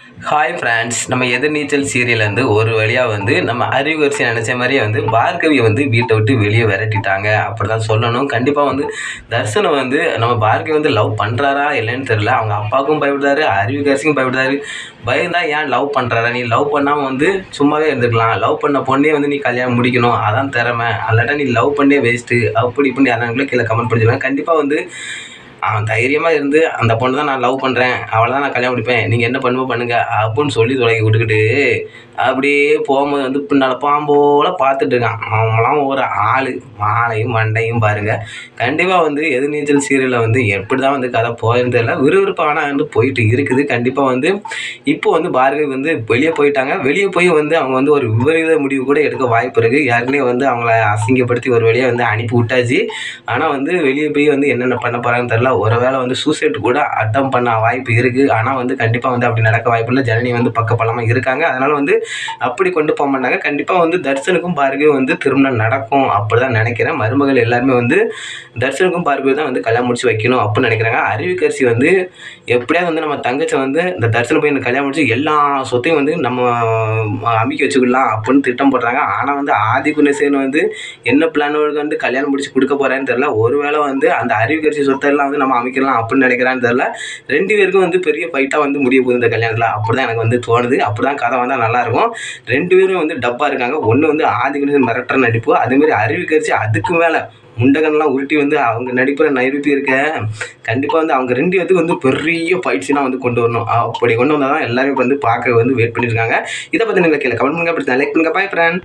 Hi friends, நம்ம எதிர்நீச்சல் சீரியல்லேருந்து ஒரு வழியாக நம்ம அறிவுக்கரசி நினச்ச மாதிரியே பார்கவியை வீட்டை விட்டு வெளியே விரட்டிட்டாங்க அப்படி தான் சொல்லணும். கண்டிப்பாக தர்சனம் நம்ம பார்கவி லவ் பண்ணுறாரா இல்லைன்னு தெரில. அவங்க அப்பாவுக்கும் பயப்படுறாரு, அறிவுக்கரசிக்கும் பயப்படுறாரு. பயந்தா ஏன் லவ் பண்ணுறாரா? நீ லவ் பண்ணாமல் சும்மாவே இருந்துக்கலாம். லவ் பண்ண பொண்ணே நீ கல்யாணம் முடிக்கணும், அதான் திறமை. அல்லாட்டா நீ லவ் பண்ணே வேஸ்ட்டு அப்படி இப்படின்னு யாராங்களும் கீழே கமெண்ட் பண்ணிடுவேன். கண்டிப்பாக அவன் தைரியமாக இருந்து அந்த பொண்ணு தான் நான் லவ் பண்ணுறேன், அவளை தான் நான் கல்யாணம் முடிப்பேன், நீங்கள் என்ன பண்ணுங்க அப்படின்னு சொல்லி தொடங்கி விட்டுக்கிட்டு அப்படியே போகும்போது பின்னால் பாம்போல பார்த்துட்டு இருக்கான். அவங்களாம் ஒரு ஆள், மாலையும் மண்டையும் பாருங்கள். கண்டிப்பாக எதிர்நீச்சல் சீரியலில் எப்படி தான் கதை போயிருந்தது தெரியல. விறுவிறுப்பான போயிட்டு இருக்குது. கண்டிப்பாக இப்போ பார்கவி வெளியே போயிட்டாங்க. வெளியே போய் அவங்க ஒரு விபரீத முடிவு கூட எடுக்க வாய்ப்பு இருக்குது. ஏற்கனவே அவங்கள அசிங்கப்படுத்தி ஒரு வழியாக அனுப்பி விட்டாச்சு. ஆனால் வெளியே போய் என்னென்ன பண்ண போகிறாங்கன்னு தெரில. ஒருவேளை சூசைட் கூட அட்டம் பண்ண வாய்ப்பு இருக்குது. ஆனால் கண்டிப்பாக அப்படி நடக்க வாய்ப்பு இல்லை. ஜனனி பக்கபலமாக இருக்காங்க. அதனால் அப்படி கொண்டு போக மாட்டாங்க. கண்டிப்பாக தர்சனுக்கும் பார்கவி திருமணம் நடக்கும் அப்படி தான் நினைக்கிறேன். மருமகள் எல்லாருமே தர்சனுக்கும் பார்கவி தான் கல்யாணம் முடிச்சு வைக்கணும் அப்படின்னு நினைக்கிறாங்க. அறிவுக்கரசி எப்படியாவது நம்ம தங்கச்சி இந்த தர்சன போய் கல்யாணம் முடிச்சு எல்லா சொத்தையும் நம்ம அமைக்க வச்சுக்கலாம் அப்படின்னு திட்டம் போடுறாங்க. ஆனால் ஆதிகுணசேன் என்ன பிளானோடு கல்யாணம் முடிச்சு கொடுக்க போகிறான்னு தெரியல. ஒருவேளை அந்த அறிவுக்கரசி சொத்தெல்லாம் நம்ம அமைக்கலாம் அப்படின்னு நினைக்கிறான்னு தெரியல. ரெண்டு பேருக்கும் பெரிய ஃபைட்டாக முடிய போகுது இந்த கல்யாணத்தில். அப்படி தான் எனக்கு தோணுது. அப்படி தான் கதை வந்தால் நல்லாயிருக்கும். ரெண்டு பேரும் டப்பாக இருக்காங்க. ஒன்று ஆதிகுணசேன் மிரட்டுற நடிப்பு, அதேமாதிரி அறிவுக்கரசி அதுக்கு மேலே முண்டகன்லாம் உருட்டி அவங்க நடிப்புற நிரூபி இருக்க. கண்டிப்பாக அவங்க ரெண்டு பேருக்கு பெரிய ஃபைட்ஸ்லாம் கொண்டு வரணும். அப்படி கொண்டு வந்தால் தான் எல்லாரும் பார்க்க வெயிட் பண்ணியிருக்காங்க. இதை பற்றி நீங்கள் கீழே கமெண்ட் பண்ணுங்க. அப்படி லைக் பண்ணுங்க. பாய் ஃப்ரெண்ட்.